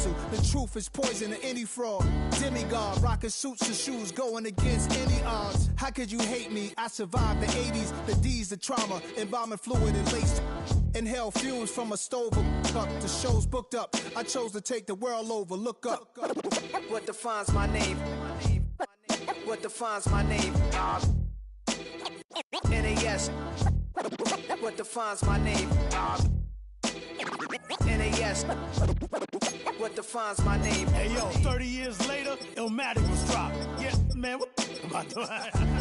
Rapunzel. The truth is poison to any fraud. Demigod, rocking suits and shoes, going against any odds. How could you hate me? I survived the 80s, the D's, the trauma, embalming fluid and lace. Inhale fumes from a stove up. The show's booked up. I chose to take the world over. Look up. What defines my name? What defines my name? NAS. What defines my name? NAS. What defines my name? Hey yo, 30 years later, Illmatic was dropped. Yeah, man, what am I doing?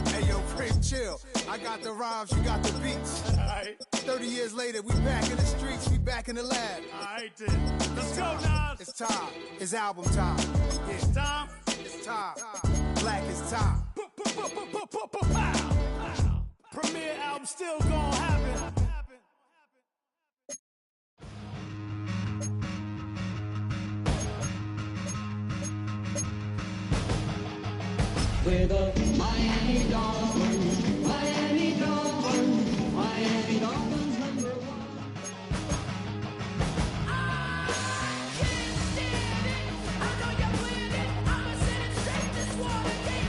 Hey yo, Prim, chill. I got the rhymes, you got the beats. Alright. 30 years later, we back in the streets, we back in the lab. Alright then. Let's go, Nas. It's time. It's album time. Yeah. It's time. It's time. Black is time. Premiere album still gonna happen. We're the Miami Dolphins, Miami Dolphins, Miami Dolphins #1. I can't stand it. I know you're playing it. I'ma send it straight to Watergate.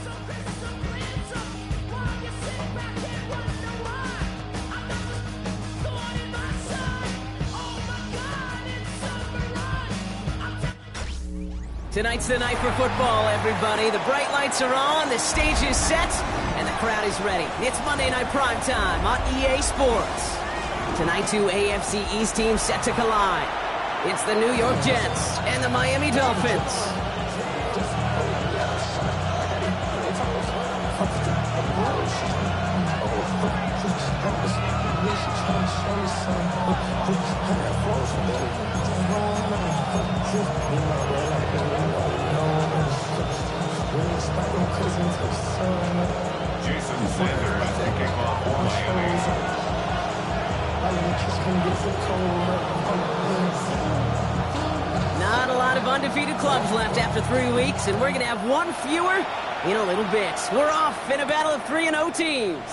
So crystal clear, so while you sit back and wonder why I'm never thorn in my side. Oh my God, it's summer run. Tonight's the night for football, everybody. The bright lights are on, the stage is set, and the crowd is ready. It's Monday Night Primetime on EA Sports. Tonight, two AFC East teams set to collide. It's the New York Jets and the Miami Dolphins. Jason Sanders taking off for Miami. Not a lot of undefeated clubs left after 3 weeks, and we're going to have one fewer in a little bit. We're off in a battle of 3-0 teams.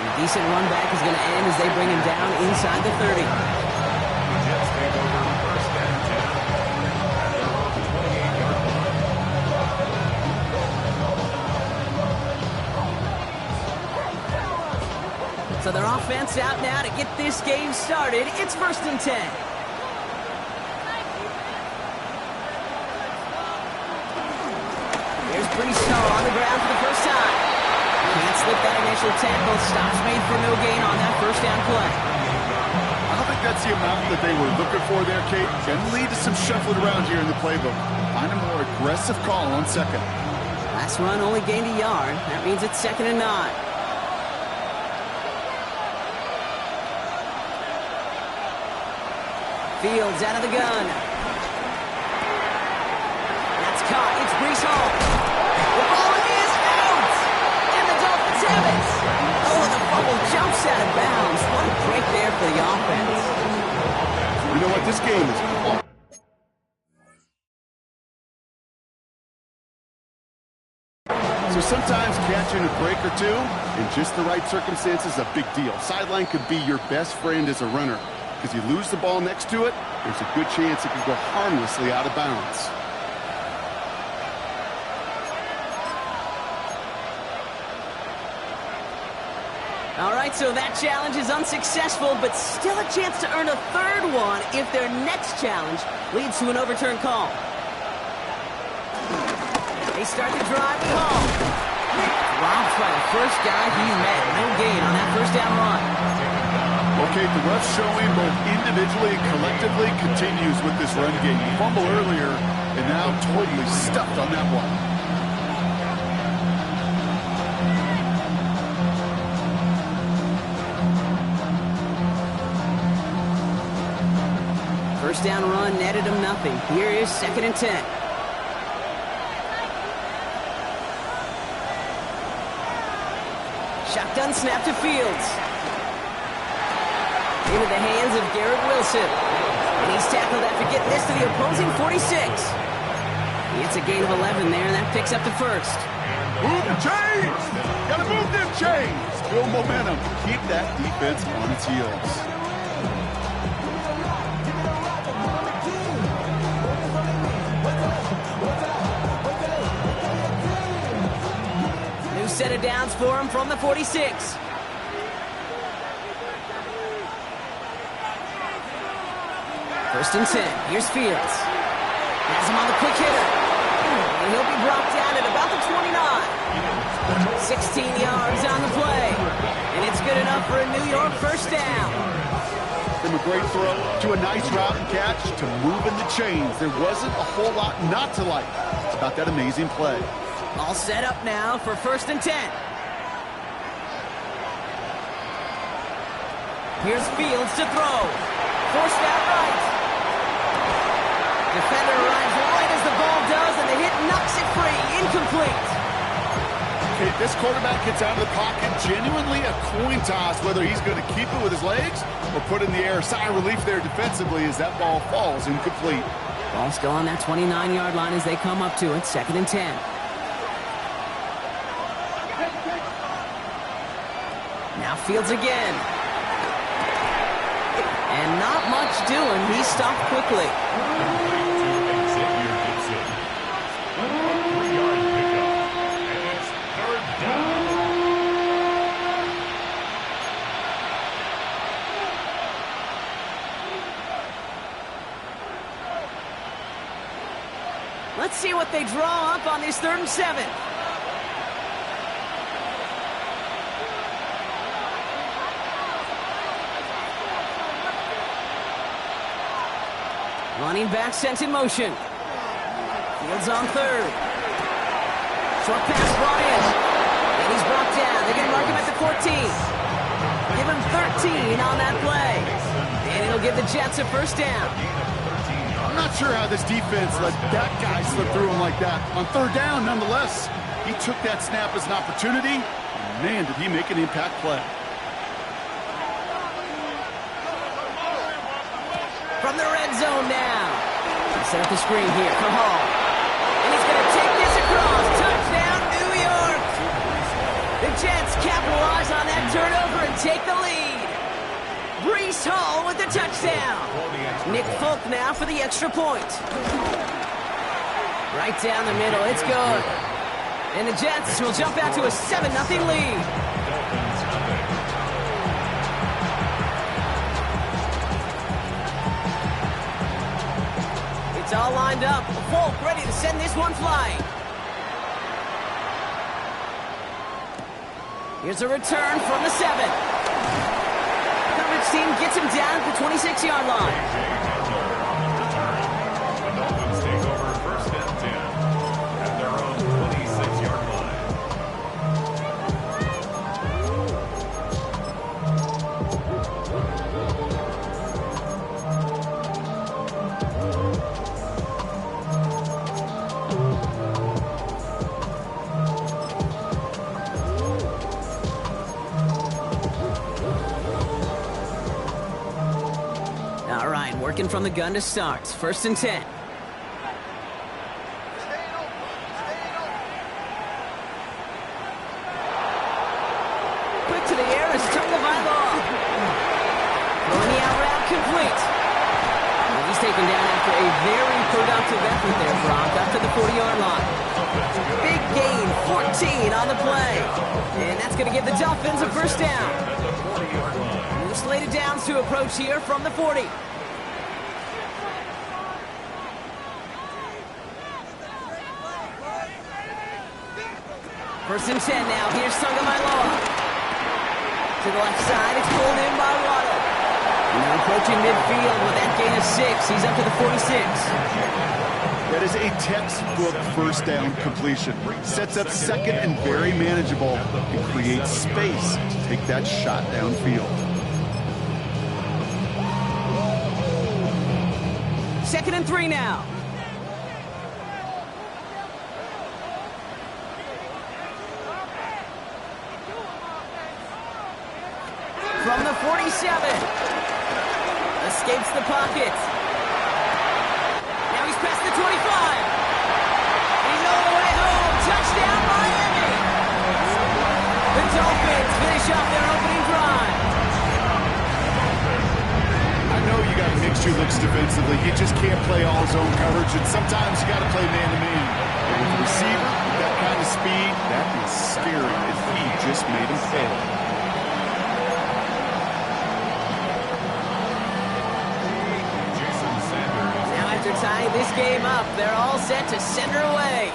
A decent run back is going to end as they bring him down inside the 30. The Jets take over first and 10. Their own 28-yard line. So their offense out now to get this game started. It's 1st and 10. Here's Bristow on the ground for the first time. Can't slip that initial tackle. Stops made for no gain on that first down play. I don't think that's the amount that they were looking for there, Kate. Can lead to some shuffling around here in the playbook. Find a more aggressive call on second. Last run only gained a yard. That means it's 2nd and 9. Fields out of the gun. That's caught. It's Breece Hall. The ball is out! And the Dolphins have it! Oh, the fumble jumps out of bounds. What a break there for the offense. You know what? This game is all. So sometimes catching a break or two in just the right circumstances is a big deal. Sideline could be your best friend as a runner. Because you lose the ball next to it, there's a good chance it could go harmlessly out of bounds. All right, so that challenge is unsuccessful, but still a chance to earn a third one if their next challenge leads to an overturned call. They start the drive with Hall. Robbed by the first guy he met. No gain on that first down run. Okay, the rough showing both individually and collectively continues with this run game. Fumble earlier, and now totally stuffed on that one. First down run netted him nothing. Here is 2nd and 10. Shotgun snap to Fields. Into the hands of Garrett Wilson. And he's tackled after getting this to the opposing 46. He gets a gain of 11 there, and that picks up the first. Move the chains! Gotta move them chains! Build momentum. Keep that defense on its heels. New set of downs for him from the 46. First and 10. Here's Fields. Has him on the quick hitter. And he'll be brought down at about the 29. 16 yards on the play. And it's good enough for a New York first down. From a great throw to a nice route and catch to moving the chains. There wasn't a whole lot not to like. It's about that amazing play. All set up now for first and 10. Here's Fields to throw. Forced out right. Defender arrives right as the ball does, and the hit knocks it free. Incomplete. Okay, this quarterback gets out of the pocket, genuinely a coin toss whether he's going to keep it with his legs or put it in the air. Sigh of relief there defensively as that ball falls incomplete. Ball still on that 29-yard line as they come up to it. Second and 10. Now Fields again. And not much doing. He stopped quickly. Let's see what they draw up on this 3rd and 7. Running back sent in motion. Fields on 3rd. Short pass brought in. And he's brought down. They're going to mark him at the 14. Give him 13 on that play. And it'll give the Jets a first down. I'm not sure how this defense let that guy slip through him like that. On 3rd down, nonetheless, he took that snap as an opportunity. Man, did he make an impact play. From the red zone now. Set up the screen here for Hall. And he's going to take this across. Touchdown, New York. The Jets capitalize on that turnover and take the lead. Breece Hall with the touchdown. Nick Folk now for the extra point. Right down the middle. It's good. And the Jets will jump out to a 7-0 lead. It's all lined up. Folk ready to send this one flying. Here's a return from the 7. Coverage team gets him down at the 26-yard line. The Dolphins take over first and 10 at their own 26-yard line. All right, working from the gun to start. First and 10. Quick to the air is Tagovailoa. Throwing the out route complete. Well, he's taken down after a very productive effort there, Brock, up to the 40-yard line. Big gain, 14 on the play. And that's going to give the Dolphins a first down. New slated downs to approach here from the 40. First and 10 now. Here's Tagovailoa. To the left side, it's pulled in by Waddle. And they're approaching midfield with that gain of 6. He's up to the 46. That is a textbook first down completion. Sets up second and very manageable and creates space to take that shot downfield. Second and 3 now. From the 47. Escapes the pocket. Now he's past the 25. He's all the way home. Touchdown, Miami! Dolphins finish off their opening drive. I know you got mixed looks defensively. He just can't play all his own coverage, and sometimes you got to play man-to-man. But with the receiver, with that kind of speed, that is scary, and he just made him fail. Now after tying this game up, they're all set to send her away.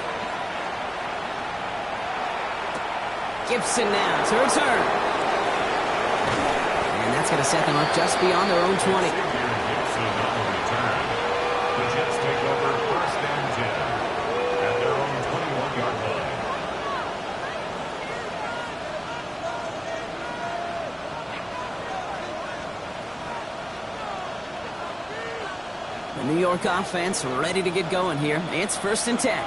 Gibson now to return. And that's going to set them up just beyond their own 20. Gibson on the return. The Jets take over first and 10 at their own 21-yard line. The New York offense ready to get going here. It's first and 10.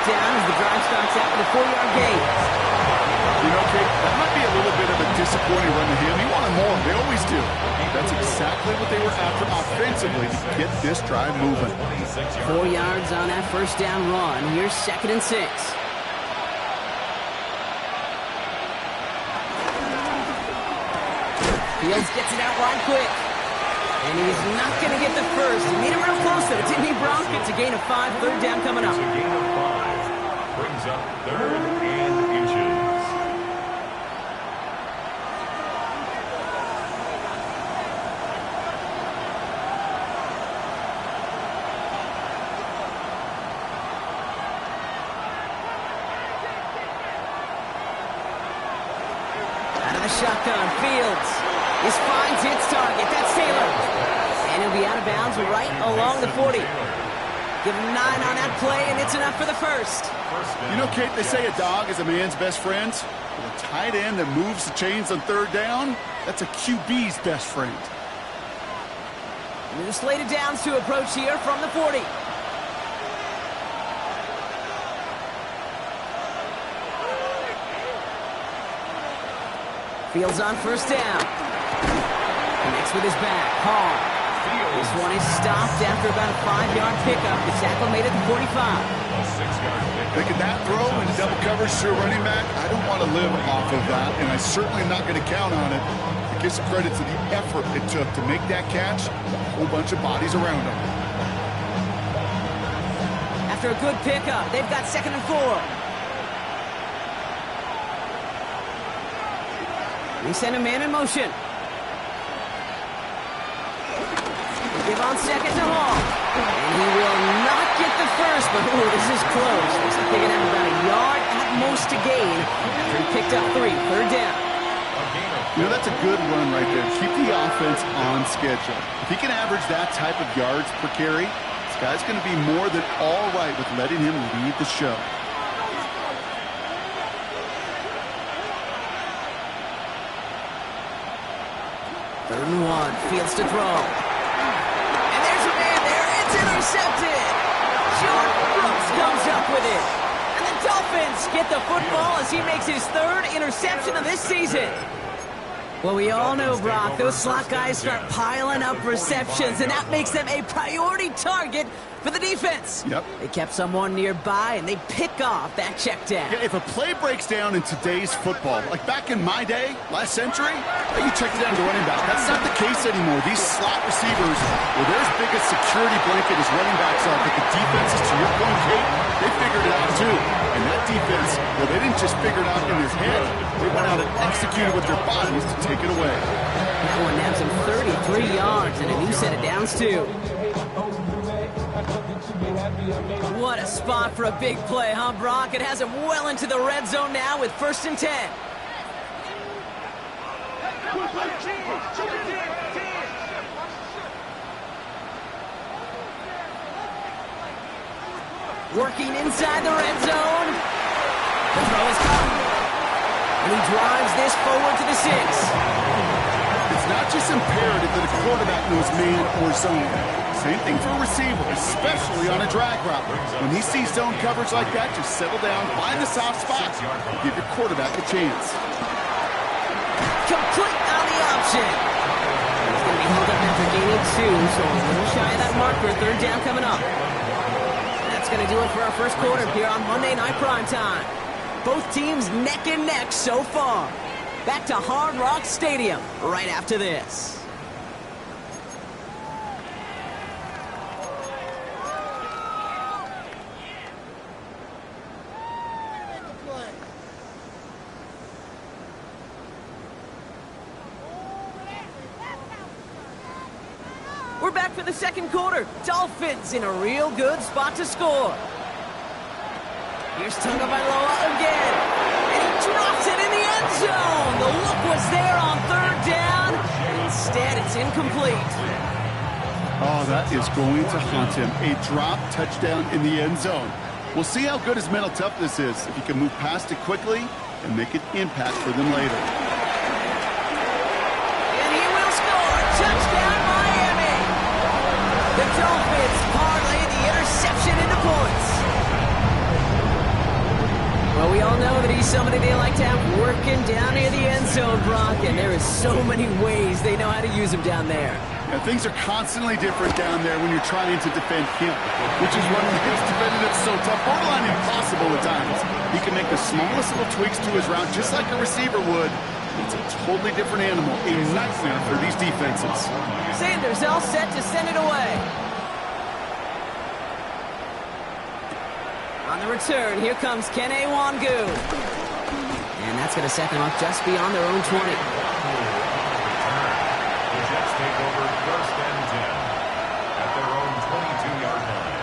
Down as the drive starts out with a 4-yard gain. You know, Kate, that might be a little bit of a disappointing run to him. He wanted more. They always do. That's exactly what they were after offensively to get this drive moving. 4 yards on that first down run. Here's 2nd and 6. Fields gets it out wide quick. And he's not going to get the first. He made him real close, though. Didn't he, Brock? It's a gain of 5. 3rd down coming up. It's a gain of 5. Brings up 3rd and inches. Out of the shotgun, Fields. This finds its target. That's Taylor. And he'll be out of bounds right along the 40. Give him 9 on that play, and it's enough for the first. You know, Kate, they say a dog is a man's best friend. Well, a tight end that moves the chains on 3rd down, that's a QB's best friend. And the slated downs to approach here from the 40. Fields on first down. Connects with his back. Hall. This one is stopped after about a 5-yard pickup. The tackle made it to 45. A 6-yard pickup. Making that throw in double coverage to a running back, I don't want to live off of that, and I'm certainly not going to count on it. It gives credit to the effort it took to make that catch, a whole bunch of bodies around him. After a good pickup, they've got 2nd and 4. They send a man in motion. Give on 2nd to Hall. And he will not get the first, but ooh, this is close. Looks like they're going to have about a yard at most to gain after he picked up 3. 3rd down. You know, that's a good run right there. Keep the offense on schedule. If he can average that type of yards per carry, this guy's going to be more than all right with letting him lead the show. Third and 1. Fields to throw. And there's a man there. It's intercepted. Jordan Brooks comes up with it. And the Dolphins get the football as he makes his 3rd interception of this season. Well, we all know, Brock, those slot guys start piling up receptions, and that makes them a priority target for the defense. Yep. They kept someone nearby, and they pick off that check down. Yeah, if a play breaks down in today's football, like back in my day, last century, you check it down to running back. That's not the case anymore. These slot receivers, well, they're as big a security blanket as running backs are, but the defenses, to your point, Kate, they figured it out too. And that defense, well, they didn't just figure it out in their head. They went out and executed with their bodies to take it away. That one nabs him 33 yards and a new set of downs, too. What a spot for a big play, huh, Brock? It has him well into the red zone now with 1st and 10. Working inside the red zone. The throw is caught. And he drives this forward to the 6. It's not just imperative that a quarterback knows man or zone. Same thing for a receiver, especially on a drag route. When he sees zone coverage like that, just settle down, find the soft spot, and give your quarterback a chance. Complete so a little shy of that marker. Third down coming up. And that's going to do it for our first quarter here on Monday Night Primetime. Both teams neck and neck so far. Back to Hard Rock Stadium right after this. We're back for the second quarter. Dolphins in a real good spot to score. Here's Tagovailoa again. And he drops it in the end zone. The look was there on third down. And instead, it's incomplete. Oh, that is going to haunt him. A drop touchdown in the end zone. We'll see how good his mental toughness is if he can move past it quickly and make an impact for them later. And he will score. Touchdown, Miami. The Dolphins parlay the interception into points. Well, we all know that he's somebody they like to have working down near the end zone, Brock, and there is so many ways they know how to use him down there. Yeah, things are constantly different down there when you're trying to defend him, which is what makes defending it so tough, borderline impossible at times. He can make the smallest little tweaks to his route just like a receiver would. It's a totally different animal, a nightmare for these defenses. Sanders all set to send it away. On the return, here comes Kene Wangu. And that's going to set them up just beyond their own 20. The Jets take over first and 10 at their own 22-yard line.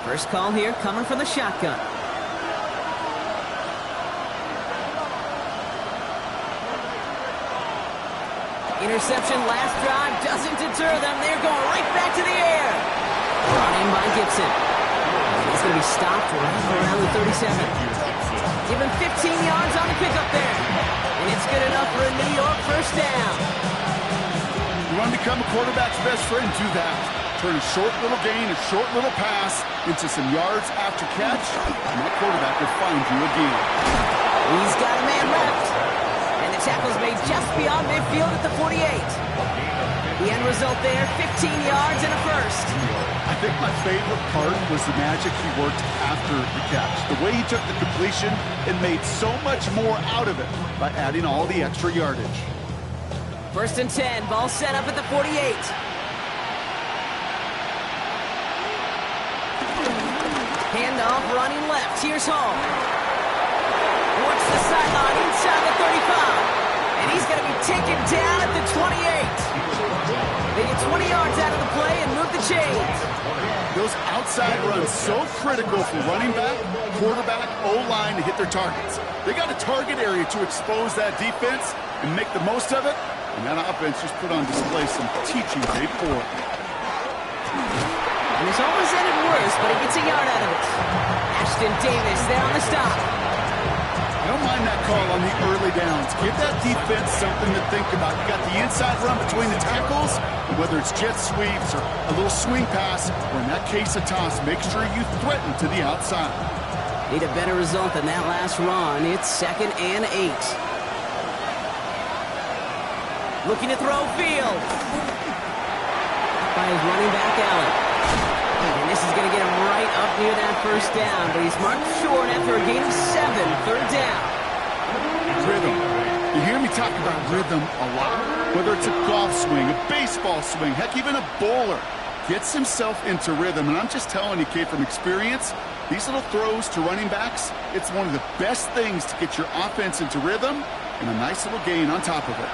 First call here coming from the shotgun. Interception last drive doesn't deter them. They're going right back to the air. Brought in by Gibson. He's going to be stopped right around the 37. Give him 15 yards on the pickup there. And it's good enough for a New York first down. You want to become a quarterback's best friend? Do that. Turn a short little gain, a short little pass into some yards after catch, and that quarterback will find you again. He's got a man left. And the tackle's made just beyond midfield at the 48. The end result there, 15 yards and a first. I think my favorite part was the magic he worked after the catch. The way he took the completion and made so much more out of it by adding all the extra yardage. First and 10, ball set up at the 48. Handoff running left. Here's Hall. Works the sideline inside the 35. And he's going to be taken down at the 28. They get 20 yards out of the play and move the chains. Those outside runs so critical for running back, quarterback, O-line to hit their targets. They got a target area to expose that defense and make the most of it. And that offense just put on display some teaching tape for it. And it's almost ended worse, but he gets a yard out of it. Ashton Davis there on the stop. I don't mind that call on the early downs. Give that defense something to think about. You got the inside run between the tackles, and whether it's jet sweeps or a little swing pass, or in that case a toss, make sure you threaten to the outside. Need a better result than that last run. It's 2nd and 8. Looking to throw field. By his running back, Allen. And this is going to get him right up near that first down, but he's marked short after a gain of 7, third down. Rhythm. You hear me talk about rhythm a lot. Whether it's a golf swing, a baseball swing, heck, even a bowler. Gets himself into rhythm, and I'm just telling you, Kate, from experience, these little throws to running backs, it's one of the best things to get your offense into rhythm and a nice little gain on top of it.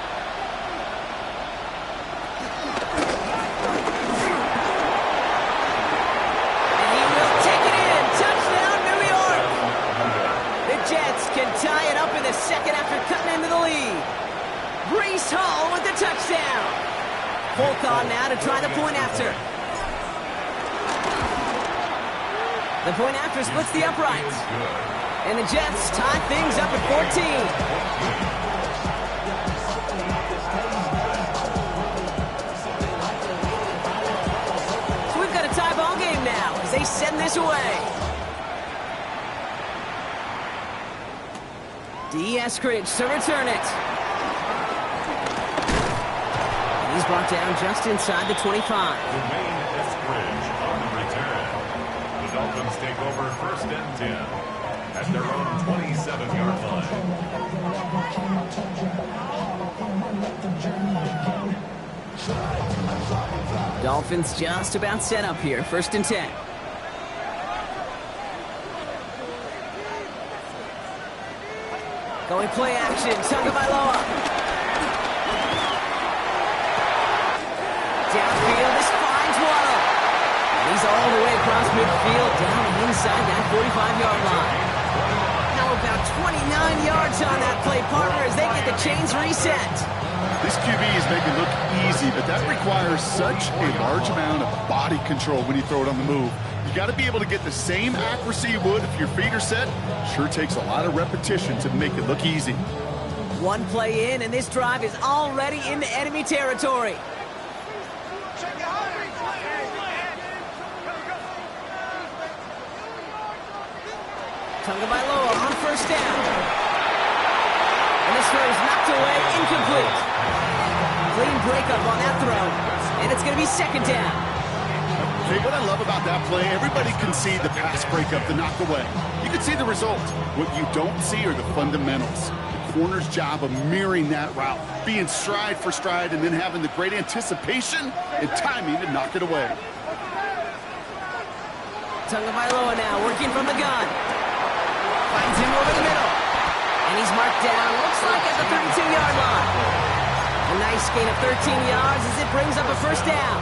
Second after cutting into the lead. Breece Hall with the touchdown. Folk on now to try the point after. The point after splits the uprights. And the Jets tie things up at 14. So we've got a tie ball game now as they send this away. Eskridge to return it. And he's brought down just inside the 25. Jermaine Eskridge on the return. The Dolphins take over 1st and 10 at their own 27-yard line. Dolphins just about set up here. 1st and 10. Going play action. Tagovailoa. Downfield, this finds Waddle. And he's all the way across midfield, down inside that 45-yard line. Now about 29 yards on that play, partner, as they get the chains reset. This QB is making it look easy, but that requires such a large amount of body control when you throw it on the move. You got to be able to get the same accuracy you would if your feet are set. Sure takes a lot of repetition to make it look easy. One play in, and this drive is already into enemy territory. Tagovailoa on 1st down. And this throw is knocked away, incomplete. Clean breakup on that throw, and it's going to be 2nd down. Hey, what I love about that play, everybody can see the pass breakup, the knock away. You can see the result. What you don't see are the fundamentals. The corner's job of mirroring that route, being stride for stride, and then having the great anticipation and timing to knock it away. Tagovailoa now working from the gun. Finds him over the middle. And he's marked down, looks like at the 32-yard line. A nice gain of 13 yards as it brings up a 1st down.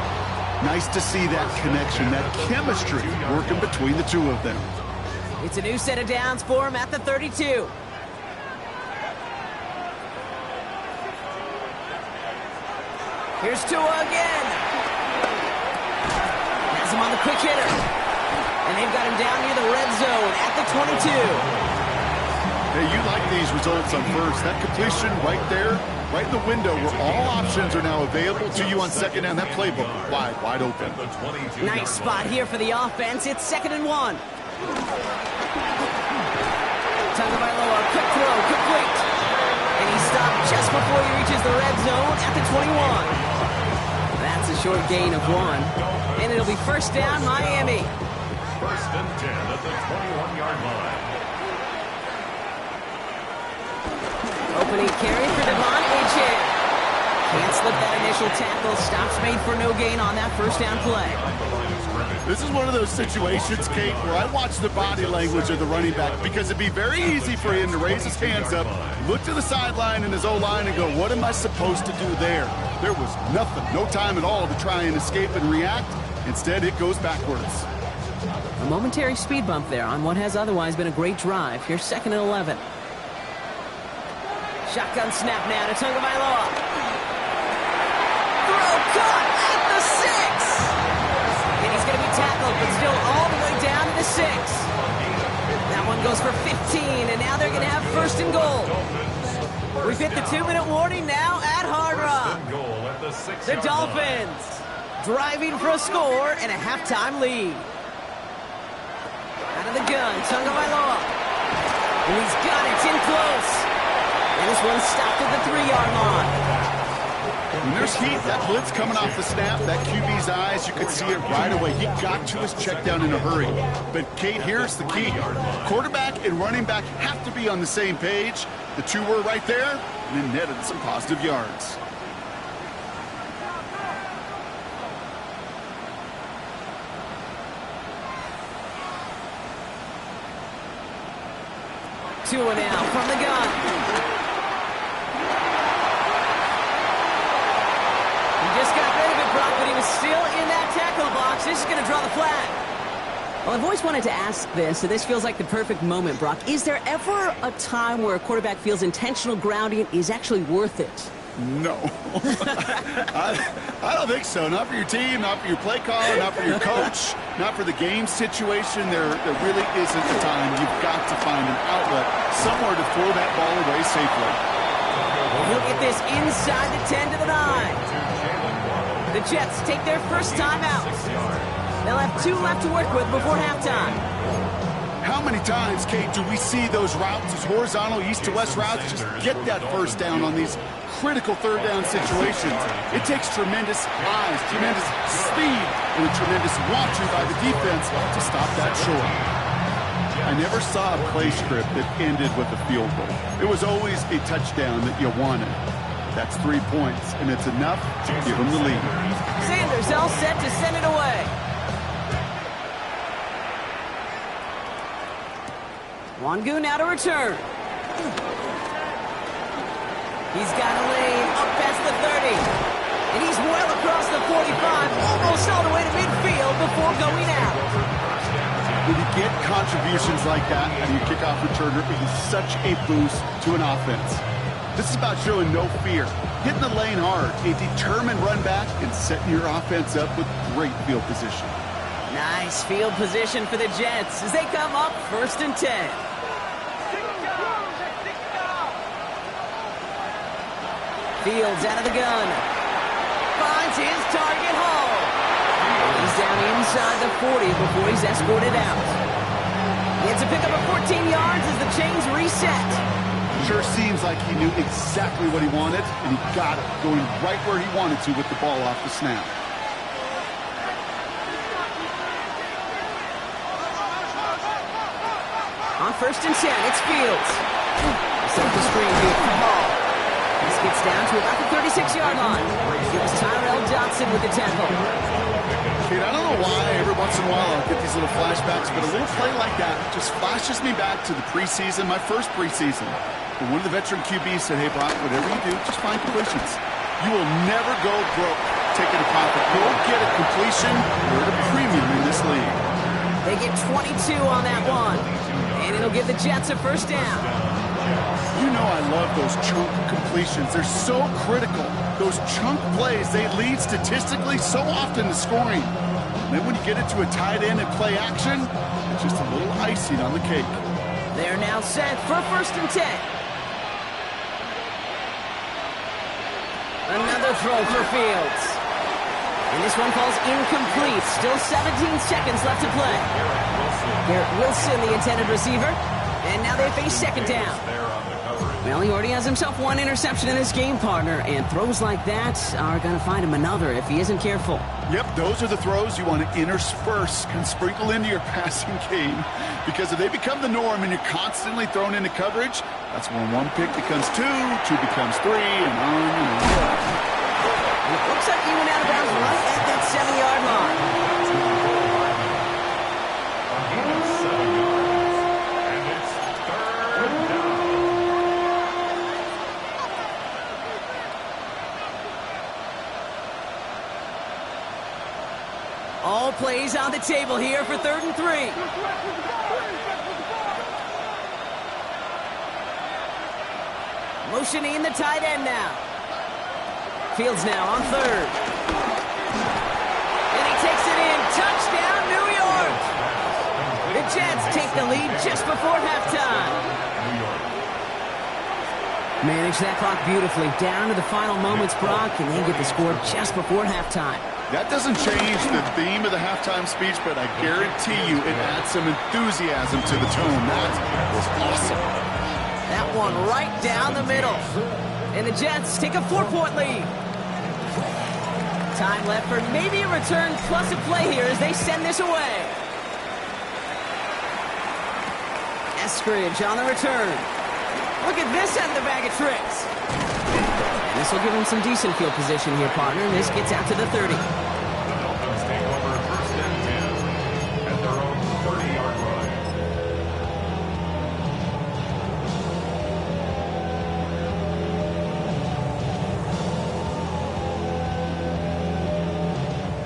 Nice to see that connection, that chemistry working between the two of them. It's a new set of downs for him at the 32. Here's Tua again. Has him on the quick hitter. And they've got him down near the red zone at the 22. Hey, you like these results on 1st. That completion right there, right in the window where all options are now available to you on 2nd down. That playbook wide open. Nice spot here for the offense. It's 2nd and 1. Tagovailoa, quick throw, complete. And he stopped just before he reaches the red zone at the 21. That's a short gain of 1. And it'll be 1st down, Miami. 1st and 10 at the 21-yard line. Opening carry for Devon Achane. Can't slip that initial tackle. Stops made for no gain on that 1st down play. This is one of those situations, Kate, where I watch the body language of the running back because it'd be very easy for him to raise his hands up, look to the sideline in his O-line and go, what am I supposed to do there? There was nothing, no time at all to try and escape and react. Instead, it goes backwards. A momentary speed bump there on what has otherwise been a great drive. Here's 2nd and 11. Shotgun snap now to Tagovailoa. Throw caught at the 6. And he's going to be tackled, but still all the way down to the 6. That one goes for 15, and now they're going to have 1st and goal. We've hit the 2-minute warning now at Hard Rock. The Dolphins driving for a score and a halftime lead. Out of the gun, Tagovailoa. And he's got it, it's in close. And this one's stopped at the 3-yard line. When there's heat, that blitz coming off the snap, that QB's eyes, you could see it right away. He got to his check down in a hurry. But, Kate, here's the key. Quarterback and running back have to be on the same page. The two were right there, and then netted some positive yards. Tua now from the gun. He just got rid of it, Brock, but he was still in that tackle box. This is going to draw the flag. Well, I've always wanted to ask this, and this feels like the perfect moment, Brock. Is there ever a time where a quarterback feels intentional grounding is actually worth it? No. I don't think so. Not for your team, not for your play caller, not for your coach, not for the game situation. There really isn't a time. You've got to find an outlet, somewhere to throw that ball away safely. He'll get this inside the 10 to the 9. The Jets take their first time out. They'll have 2 left to work with before halftime. How many times, Kate, do we see those routes, those horizontal east to west routes, just get that first down on these critical third down situations? It takes tremendous eyes, tremendous speed, and a tremendous watching by the defense to stop that short. I never saw a play script that ended with a field goal. It was always a touchdown that you wanted. That's 3 points, and it's enough to give them the lead. Sanders all set to send it away. Wangu now to return. He's got a lane up past the 30. And he's well across the 45, almost all the way to midfield before going out. When you get contributions like that out of your kickoff returner, it is such a boost to an offense. This is about showing no fear, hitting the lane hard, a determined run back, and setting your offense up with great field position. Nice field position for the Jets as they come up 1st and 10. Fields out of the gun. Finds his target Hall. He's down inside the 40 before he's escorted out. He gets a pickup of 14 yards as the chains reset. Sure seems like he knew exactly what he wanted, and he got it, going right where he wanted to with the ball off the snap. On 1st and 10, it's Fields. Set the screen here for Hall. This gets down to about the 36-yard line. It was Tyrell Johnson with the tackle. Kid, I don't know why every once in a while I'll get these little flashbacks, but a little play like that just flashes me back to the preseason, my first preseason. When one of the veteran QBs said, hey, Brock, whatever you do, just find completions. You will never go broke taking a profit. Go get a completion. You're at a premium in this league. They get 22 on that one. And it'll give the Jets a 1st down. You know I love those chunk completions. They're so critical. Those chunk plays, they lead statistically so often to scoring. And then when you get it to a tight end and play action, it's just a little icing on the cake. They're now set for 1st and 10. Another throw for Fields. And this one falls incomplete. Still 17 seconds left to play. Garrett Wilson, the intended receiver. And now they face 2nd down. Well, he already has himself 1 interception in this game, partner. And throws like that are going to find him another if he isn't careful. Yep, those are the throws you want to intersperse and sprinkle into your passing game. Because if they become the norm and you're constantly thrown into coverage, that's when 1 pick becomes 2, 2 becomes 3, and on and on. And it looks like he went out of bounds right at that 7-yard line. All plays on the table here for 3rd and 3. Motioning the tight end now. Fields now on 3rd. And he takes it in. Touchdown, New York. The Jets take the lead just before halftime. Manage that clock beautifully. Down to the final moments, Brock, and they get the score just before halftime. That doesn't change the theme of the halftime speech, but I guarantee you it adds some enthusiasm to the tone. That was awesome. That one right down the middle. And the Jets take a 4-point lead. Time left for maybe a return plus a play here as they send this away. Eskridge on the return. Look at this end of the bag of tricks. And this will give him some decent field position here, partner. And this gets out to the 30. The Dolphins take over 1st and 10 at their own 30-yard line.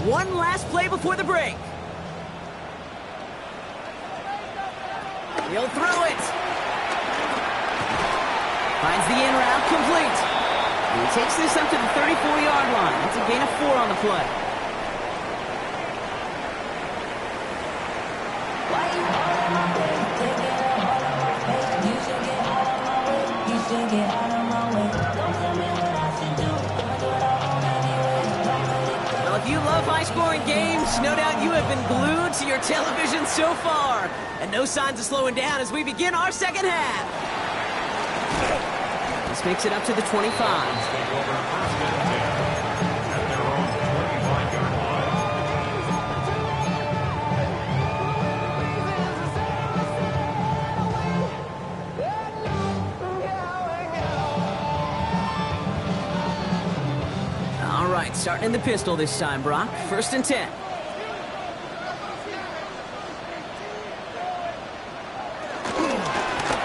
One last play before the break. He'll throw it. Finds the in route complete. And he takes this up to the 34-yard line. That's a gain of 4 on the play. Well, if you love high high-scoring games. No doubt you have been glued to your television so far. And no signs of slowing down as we begin our second half. This makes it up to the 25. Take over first and 10 at their own 25-yard line. All right, starting in the pistol this time, Brock. First and 10.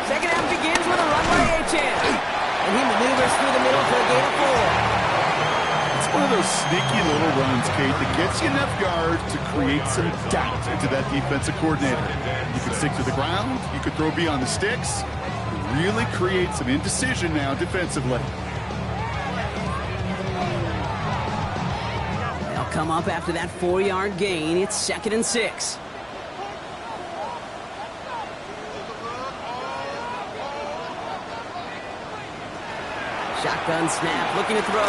Second half begins with a run by Achane. And he maneuvers through the middle for a gain of 4. It's one of those sneaky little runs, Kate, that gets you enough yards to create some doubt into that defensive coordinator. You can stick to the ground. You could throw beyond the sticks. Really create some indecision now defensively. They'll come up after that 4-yard gain. It's second and 6. Shotgun snap, looking to throw.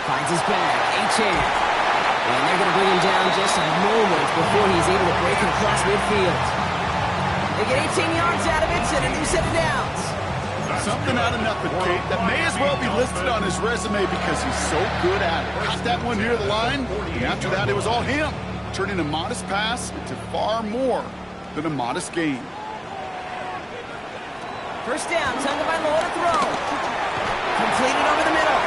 Finds his back, Achane. And they're going to bring him down just a moment before he's able to break it across midfield. They get 18 yards out of it and a new set of downs. Something out of nothing, Kate. That may as well be listed on his resume because he's so good at it. Got that one near the line, and after that it was all him, turning a modest pass into far more than a modest gain. First down, Tonga by Law to throw. Completed over the middle.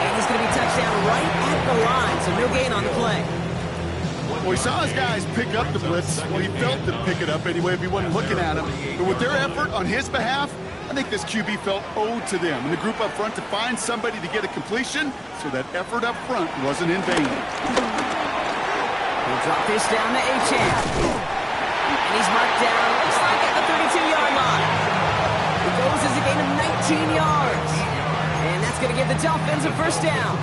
And he's going to be touched down right at the line, so no gain on the play. Well, he saw his guys pick up the blitz. Well, he felt them pick it up anyway if he wasn't looking at him. But with their effort on his behalf, I think this QB felt owed to them and the group up front to find somebody to get a completion, so that effort up front wasn't in vain. He'll drop this down to Achane. And he's marked down, looks like at the 32-yard line. It goes as a gain of 19 yards. And that's going to give the Dolphins a first down.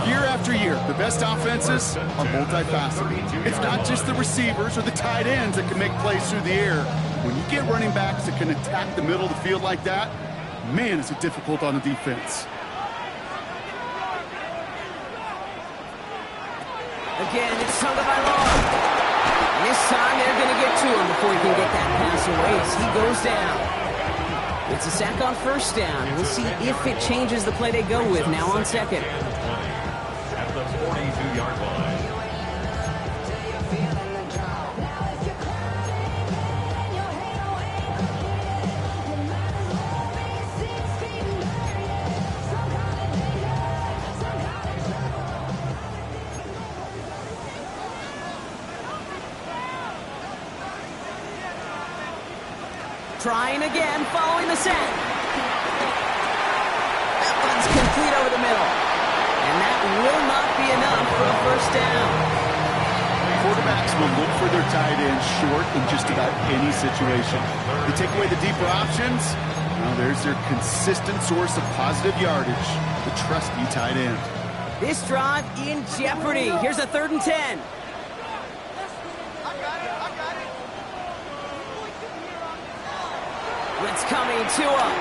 Year after year, the best offenses are multifaceted. It's not just the receivers or the tight ends that can make plays through the air. When you get running backs that can attack the middle of the field like that, man, is it difficult on the defense. Again, it's Tonga by Law. This time they're going to get to him before he can get that pass away as he goes down. It's a sack on first down. We'll see if it changes the play they go with now on second. At the 42-yard line. Trying again, following the set. That one's complete over the middle. And that will not be enough for a first down. Quarterbacks will look for their tight end short in just about any situation. They take away the deeper options. Now there's their consistent source of positive yardage, the trusty tight end. This drive in jeopardy. Here's a 3rd and 10. It's coming to him.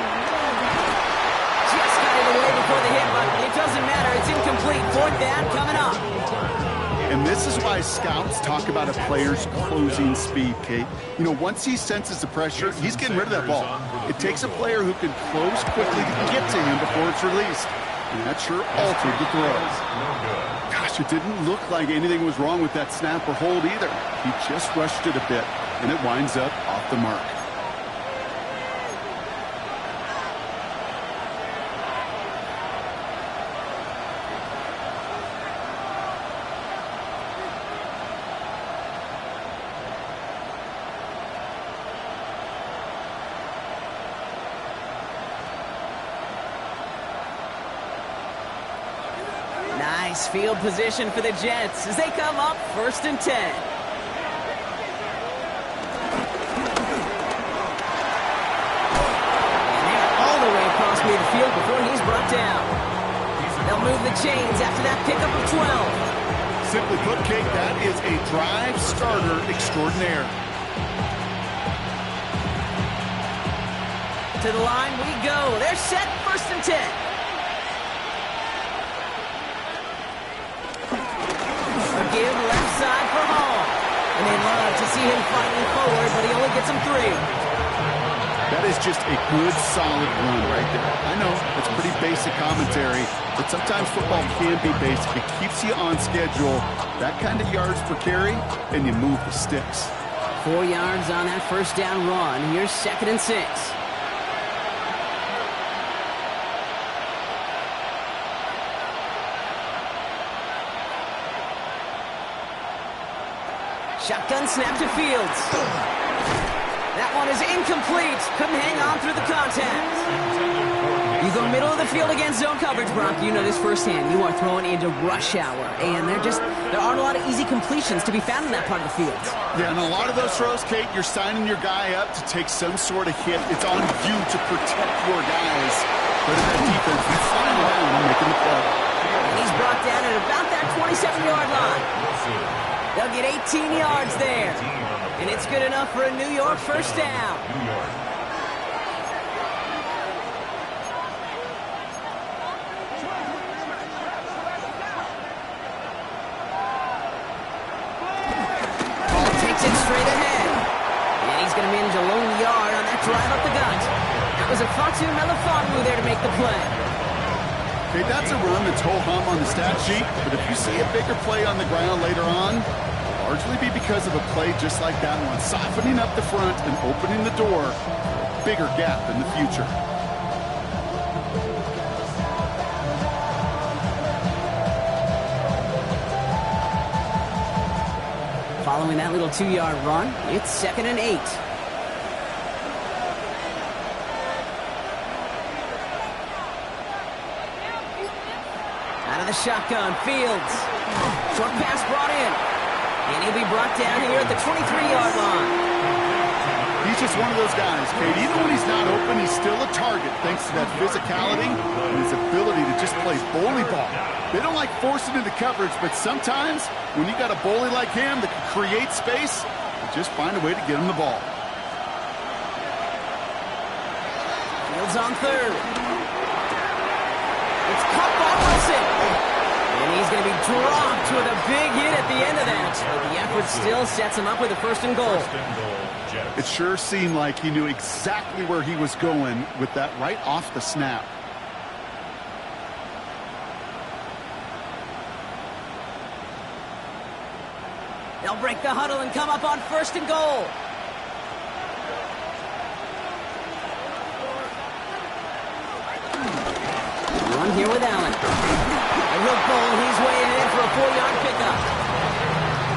Just got it away before the hit, but it doesn't matter. It's incomplete. 4th down coming up. And this is why scouts talk about a player's closing speed, Kate. You know, once he senses the pressure, he's getting rid of that ball. It takes a player who can close quickly to get to him before it's released. And that sure altered the throw. Gosh, it didn't look like anything was wrong with that snap or hold either. He just rushed it a bit, and it winds up off the mark. Nice field position for the Jets as they come up 1st and 10. And they're all the way across midfield before he's brought down. They'll move the chains after that pickup of 12. Simply put, Kate, that is a drive starter extraordinaire. To the line we go. They're set 1st and 10. give left side for Hall. And they love to see him fighting forward, but he only gets him 3. That is just a good, solid run right there. I know, it's pretty basic commentary, but sometimes football can be basic. It keeps you on schedule, that kind of yards per carry, and you move the sticks. 4 yards on that first down run. Here's 2nd and 6. Shotgun snap to Fields. That one is incomplete. Couldn't hang on through the contact. You go middle of the field against zone coverage, Brock. You know this firsthand. You are throwing into rush hour, and there aren't a lot of easy completions to be found in that part of the field. Yeah, and a lot of those throws, Kate, you're signing your guy up to take some sort of hit. It's on you to protect your guys. But in that defense, he's flying around and making the play. And he's brought down at about that 27-yard line. They'll get 18 yards there. And it's good enough for a New York first down. Ball takes it straight ahead. And he's going to manage a lone yard on that drive up the gut. That was a Fatu Melifonwu there to make the play. Okay, that's a run that's ho-hum on the stat sheet, but if you see a bigger play on the ground later on, largely be because of a play just like that one, softening up the front and opening the door for a bigger gap in the future. Following that little 2-yard run, it's 2nd and 8. Out of the shotgun, Fields. Short pass brought in. And he'll be brought down here at the 23-yard line. He's just one of those guys, Kate. Even when he's not open, he's still a target thanks to that physicality and his ability to just play bully ball. They don't like forcing into coverage, but sometimes when you got a bully like him that can create space, you just find a way to get him the ball. Fields on 3rd. It's caught by Wilson. And he's going to be dropped with a big hit at the end of that. But the effort still sets him up with a 1st and goal. It sure seemed like he knew exactly where he was going with that right off the snap. They'll break the huddle and come up on 1st and goal. Run here with Allen. And he'll pull. He's weighing in for a 4-yard pickup.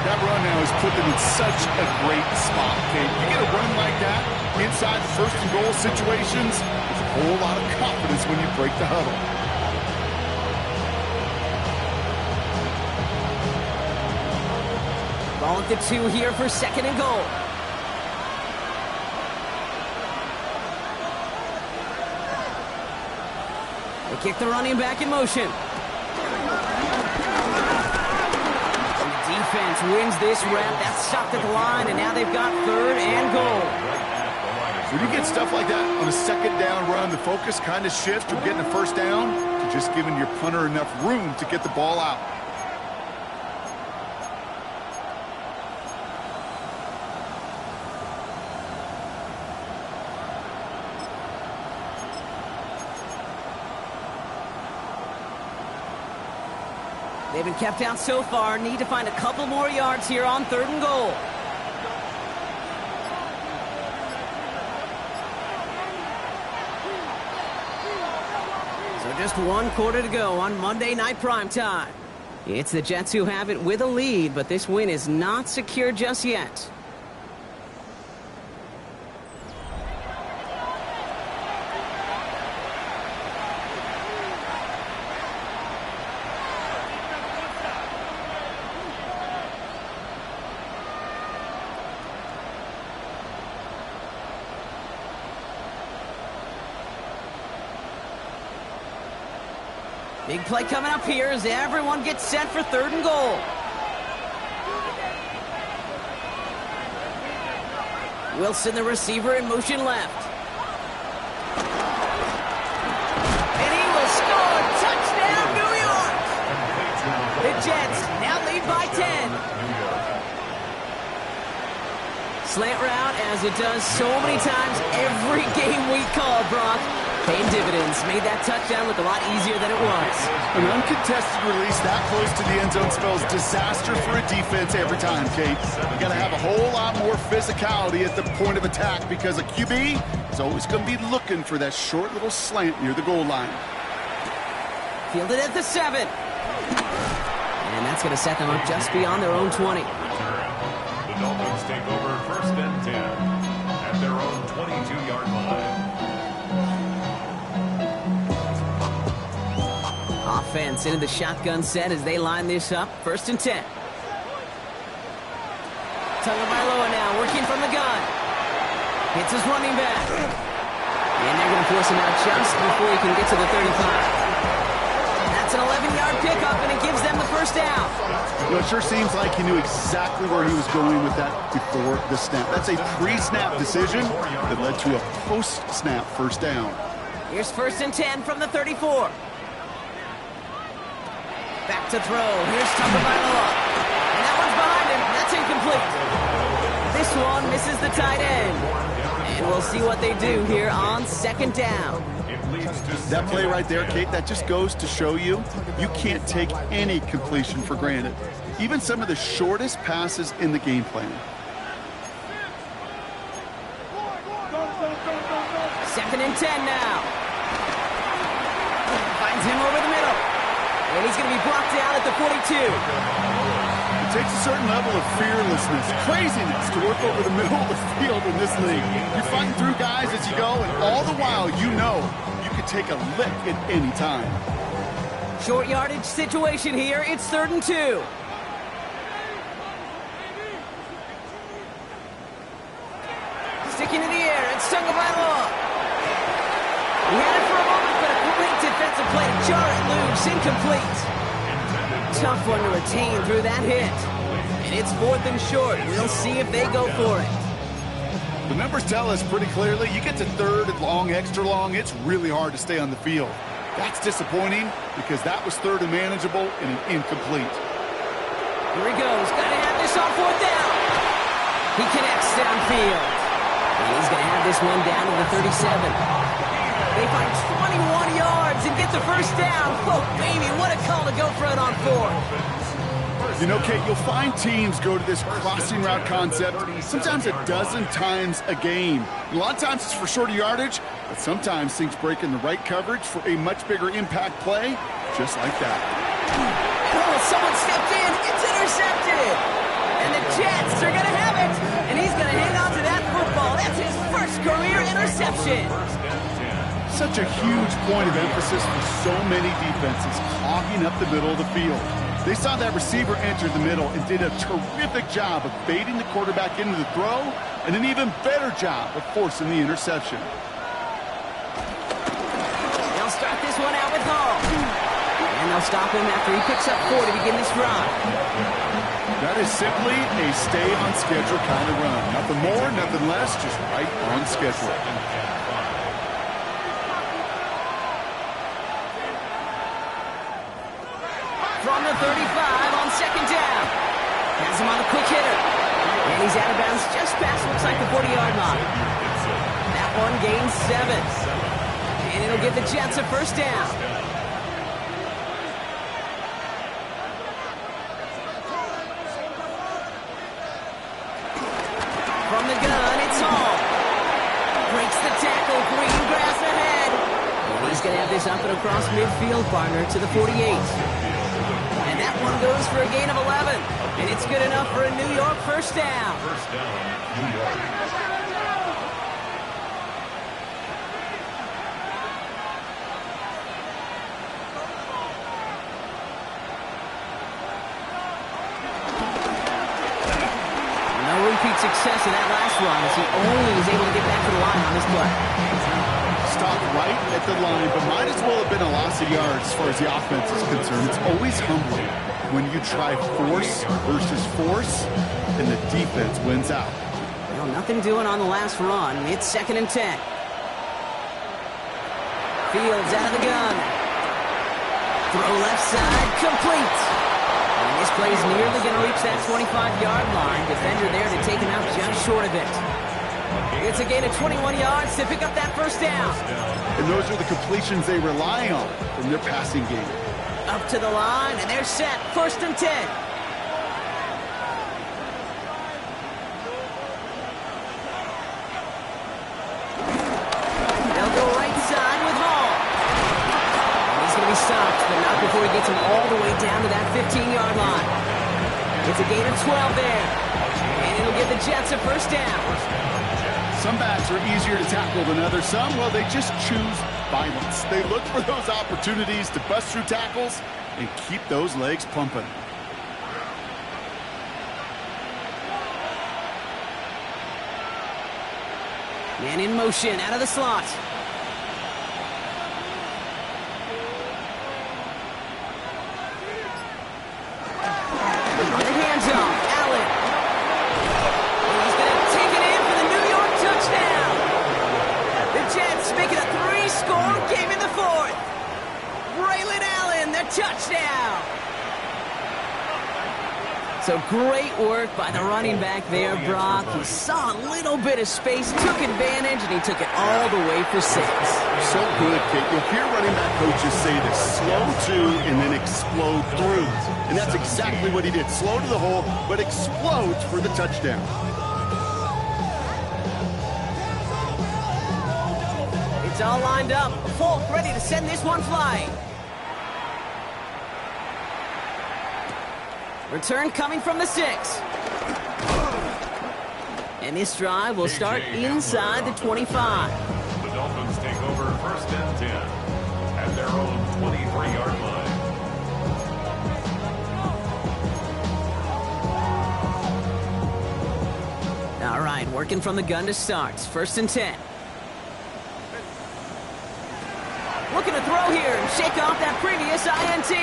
That run now has put them in such a great spot, Kate. You get a run like that inside 1st and goal situations, there's a whole lot of confidence when you break the huddle. Ball at the 2 here for 2nd and goal. They kick the running back in motion. And the defense wins this rep. That's stopped at the line, and now they've got 3rd and goal. When you get stuff like that on a 2nd down run, the focus kind of shifts from getting a 1st down to just giving your punter enough room to get the ball out. They've been kept out so far. Need to find a couple more yards here on 3rd and goal. So just 1 quarter to go on Monday Night Primetime. It's the Jets who have it with a lead, but this win is not secure just yet. Big play coming up here as everyone gets set for 3rd and goal. Wilson, the receiver, in motion left. And he will score. Touchdown, New York! The Jets now lead by 10. Slant route, as it does so many times every game we call, Brock. Paying dividends. Made that touchdown look a lot easier than it was. An uncontested release that close to the end zone spells disaster for a defense every time, Kate. You got to have a whole lot more physicality at the point of attack because a QB is always going to be looking for that short little slant near the goal line. Fielded at the 7. And that's going to set them up just beyond their own 20. The Dolphins take over first and 10 at their own 22-yard line. Offense into the shotgun set as they line this up. First and 10. Tagovailoa now working from the gun. Hits his running back. And they're going to force him out just before he can get to the 35. That's an 11-yard pickup, and it gives them the first down. You know, it sure seems like he knew exactly where he was going with that before the snap. That's a pre-snap decision that led to a post-snap first down. Here's first and 10 from the 34. Back to throw. Here's Tagovailoa. And that one's behind him. That's incomplete. This one misses the tight end. And we'll see what they do here on second down. That play right there, Kate, that just goes to show you can't take any completion for granted. Even some of the shortest passes in the game plan. Second and 10 now. Finds him over the middle. And he's going to be brought down at the 42. It takes a certain level of fearlessness, craziness to work over the middle of the field in this league. You're fighting through guys as you go, and all the while you know you could take a lick at any time. Short yardage situation here. It's 3rd and 2. Sticking in the air. It's Tagovailoa. He had it for a moment, but a great defensive play to jar it loose. Incomplete. Tough one to retain through that hit. And it's 4th and short. We'll see if they go for it. The numbers tell us pretty clearly, you get to 3rd and long, extra long, it's really hard to stay on the field. That's disappointing because that was 3rd and manageable and an incomplete. Here he goes. Got to have this on 4th down. He connects downfield. And he's going to have this one down to the 37. They find 21 yards and get the first down. Oh, baby, what a call to go for it on 4th. You know, Kate, you'll find teams go to this crossing route concept sometimes a dozen times a game. A lot of times it's for shorter yardage, but sometimes things break in the right coverage for a much bigger impact play, just like that. Oh, someone stepped in. It's intercepted. And the Jets are going to have it. And he's going to hang on to that football. That's his first career interception. Such a huge point of emphasis for so many defenses, clogging up the middle of the field. They saw that receiver enter the middle and did a terrific job of baiting the quarterback into the throw, and an even better job of forcing the interception. They'll start this one out with Hall. And they'll stop him after he picks up 4 to begin this drive. That is simply a stay-on-schedule kind of run. Nothing more, nothing less, just right on schedule. From the 35 on second down. Has him on a quick hitter. And he's out of bounds just past, looks like, the 40-yard line. That one gains 7. And it'll give the Jets a first down. From the gun, it's Hall. Breaks the tackle, green grass ahead. And he's going to have this up and across midfield, partner, to the 48. And that one goes for a gain of 11. And it's good enough for a New York first down. First down, New York. No repeat success in that last run as he only was able to get back to the line on this play. Stopped right at the line, but might as well have been a loss of yards as far as the offense is concerned. It's always humbling when you try force versus force, and the defense wins out. Well, nothing doing on the last run. It's 2nd and 10. Fields out of the gun. Throw left side, complete. And This play is nearly going to reach that 25-yard line. Defender there to take him out just short of it. It's a gain of 21 yards to pick up that first down. And those are the completions they rely on from their passing game. Up to the line, and they're set. 1st and 10. They'll go right side with Hall. He's going to be stopped, but not before he gets him all the way down to that 15-yard line. It's a gain of 12 there. And it'll give the Jets a first down. Some backs are easier to tackle than others. Some, well, they just choose violence. They look for those opportunities to bust through tackles and keep those legs pumping. Man in motion, out of the slot. On the hands-off, Allen. And he's going to take it in for the New York touchdown. The Jets make it a 3-score game in the 4th. Braylon Allen, the touchdown. So great work by the running back there, Brock. He saw a little bit of space, took advantage, and he took it all the way for 6. So good, Kate. You'll hear running back coaches say this: slow to and then explode through. And that's exactly what he did. Slow to the hole, but explodes for the touchdown. It's all lined up. Folk ready to send this one flying. Return coming from the 6. And this drive will start inside the 25. The Dolphins take over 1st and 10 at their own 23-yard line. All right, working from the gun to start. 1st and 10. Looking to throw here and shake off that previous INT.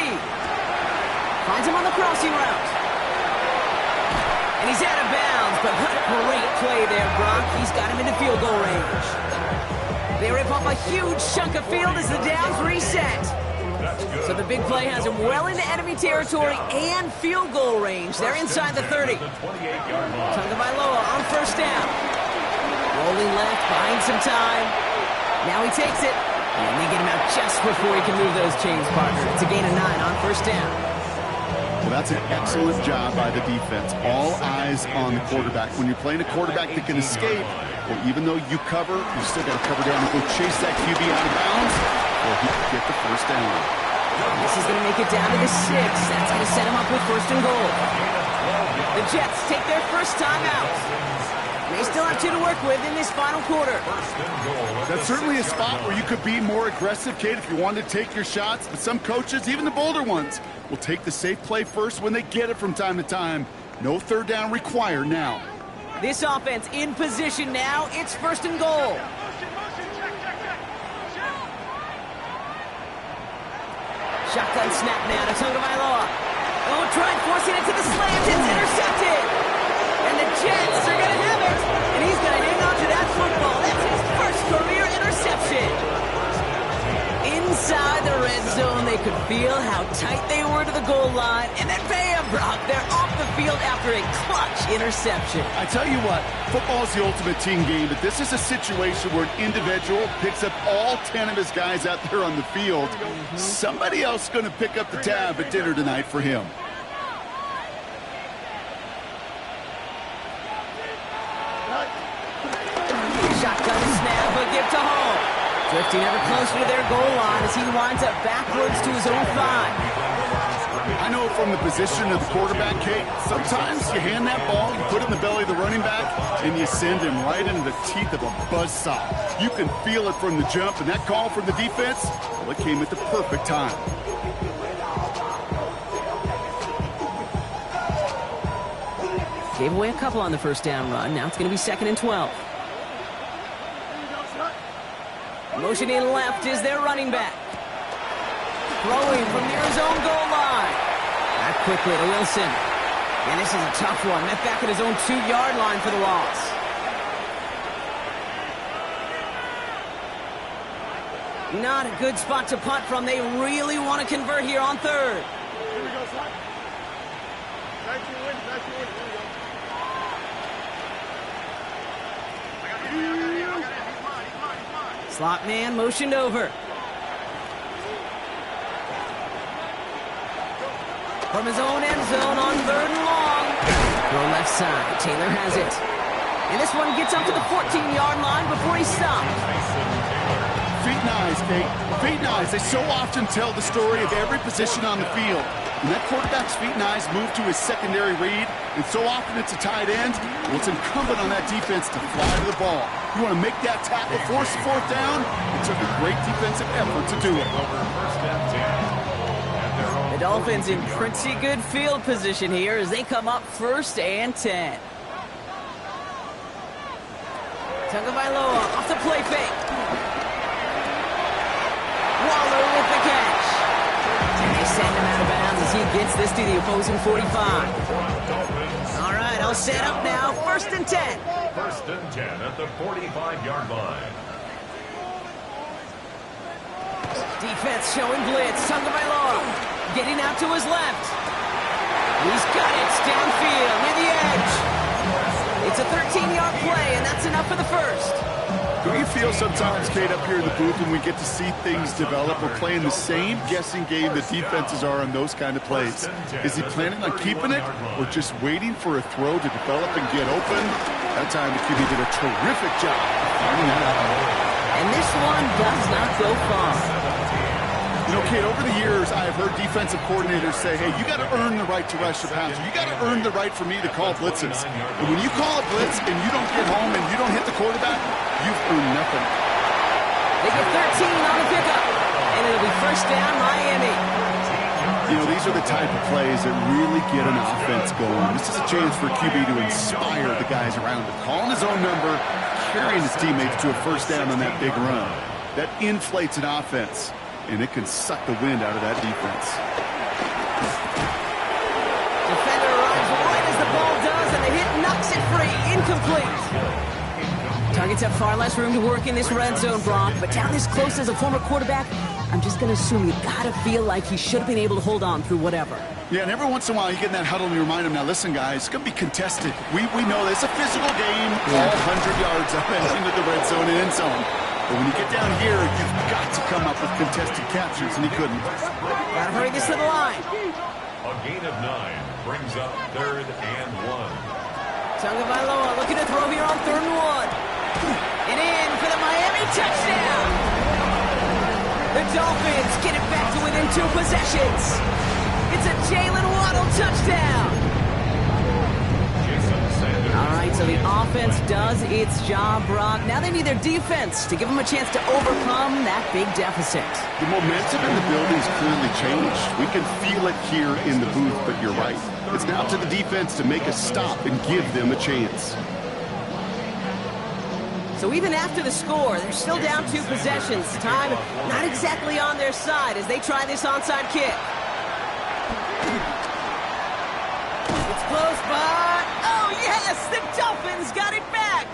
Finds him on the crossing route. And he's out of bounds, but what a great play there, Brock. He's got him into field goal range. They rip off a huge chunk of field as the downs reset. So the big play has him well into enemy territory and field goal range. They're inside the 30. Tagovailoa on 1st down. Rolling left, buying some time. Now he takes it. And they get him out just before he can move those chains, partner. It's a gain of 9 on 1st down. Well, that's an excellent job by the defense. All eyes on the quarterback. When you're playing a quarterback that can escape, well, even though you cover, you still got to cover down and go chase that QB out of bounds, or he can get the first down. This is going to make it down to the 6. That's going to set him up with 1st and goal. The Jets take their first time out. They still have 2 to work with in this final quarter. That's certainly a spot where you could be more aggressive, Kate, if you wanted to take your shots. But some coaches, even the bolder ones, will take the safe play first when they get it from time to time. No 3rd down required now. This offense in position now. It's 1st and goal. Shotgun snap now to Tagovailoa. Oh, try forcing it to the slant. It's intercepted. And the Jets are going to have it. And he's going to hang on to that football. That's his first career interception. Inside the red zone, they could feel how tight they were to the goal line. And then bam, Brock, they're off the field after a clutch interception. I tell you what, football's the ultimate team game, but this is a situation where an individual picks up all 10 of his guys out there on the field. Somebody else is going to pick up the tab at dinner tonight for him. Shotgun snap, but give to Hall. Drifting ever closer to their goal line as he winds up backwards to his own 5. I know from the position of the quarterback, Kate, sometimes you hand that ball, you put it in the belly of the running back, and you send him right into the teeth of a buzzsaw. You can feel it from the jump, and that call from the defense, well, it came at the perfect time. Gave away a couple on the first down run. Now it's going to be 2nd and 12. Motioning left is their running back. Throwing from near his own goal line. Back quickly to Wilson. And this is a tough one. Met back at his own 2-yard line for the loss. Not a good spot to punt from. They really want to convert here on 3rd. Slot man motioned over. From his own end zone on 3rd and long. Throw left side. Taylor has it. And this one gets up to the 14-yard line before he stopped. Feet and eyes, Kate. Feet and eyes. They so often tell the story of every position on the field. When that quarterback's feet and eyes move to his secondary read, and so often it's a tight end, well, it's incumbent on that defense to fly to the ball. You want to make that tackle, force the 4th down. It took a great defensive effort to do it. The Dolphins in pretty good field position here as they come up 1st and 10. Tagovailoa off the play fake. Waller with the catch. And they send him out of bounds as he gets this to the opposing 45. All right, all set up now. 1st and 10. 1st and 10 at the 45-yard line. Defense showing blitz. Tagovailoa getting out to his left. He's got it downfield near the edge. It's a 13-yard play, and that's enough for the 1st. Don't you feel sometimes, Kate, up here in the booth when we get to see things develop? We're playing the same guessing game the defenses are on those kind of plays. Is he planning on keeping it or just waiting for a throw to develop and get open? That time the QB did a terrific job of finding that out. And this one does not go far. You know, Kate, over the years, I have heard defensive coordinators say, hey, you got to earn the right to rush the passer. You got to earn the right for me to call blitzes. And when you call a blitz and you don't get home and you don't hit the quarterback, you've earned nothing. They get 13 on the pickup, and it'll be 1st down, Miami. You know, these are the type of plays that really get an offense going. This is a chance for QB to inspire the guys around him. Calling his own number, carrying his teammates to a 1st down on that big run. That inflates an offense, and it can suck the wind out of that defense. Defender arrives right as the ball does, and the hit knocks it free. Incomplete. Targets have far less room to work in this red zone, Brock, but down this close as a former quarterback, I'm just going to assume you got to feel like he should have been able to hold on through whatever. Yeah, and every once in a while you get in that huddle and you remind him, now listen, guys, it's going to be contested. We know this. It's a physical game, all 100 yards up and into the red zone and end zone. But when you get down here, you've got to come up with contested captures, and he couldn't. Got to hurry this to the line. A gain of 9 brings up 3rd and 1. Tagovailoa looking to throw here on 3rd and 1. And in for the Miami touchdown. The Dolphins get it back to within 2 possessions. It's a Jalen Waddle touchdown. All right, so the offense does its job, Brock. Now they need their defense to give them a chance to overcome that big deficit. The momentum in the building's clearly changed. We can feel it here in the booth, but you're right. It's now to the defense to make a stop and give them a chance. So even after the score, they're still down 2 possessions. Time not exactly on their side as they try this onside kick. It's close, but oh yes, the Dolphins got it back.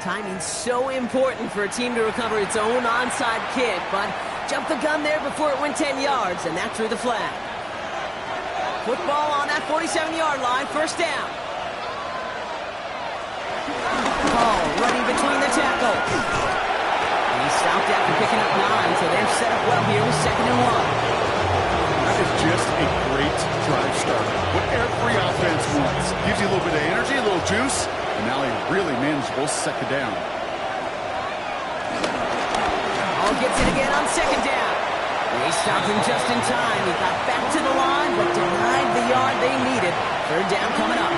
Timing's so important for a team to recover its own onside kick, but jumped the gun there before it went 10 yards, and that drew the flag. Football on that 47-yard line, 1st down. Ball running between the tackles. And he stopped after picking up 9, so they're set up well here with 2nd and 1. That is just a great drive starter. What every offense wants. Gives you a little bit of energy, a little juice, and now a really manageable 2nd down. Ball gets it again on 2nd down. They stopped him just in time. He got back to the line, but denied the yard they needed. 3rd down coming up.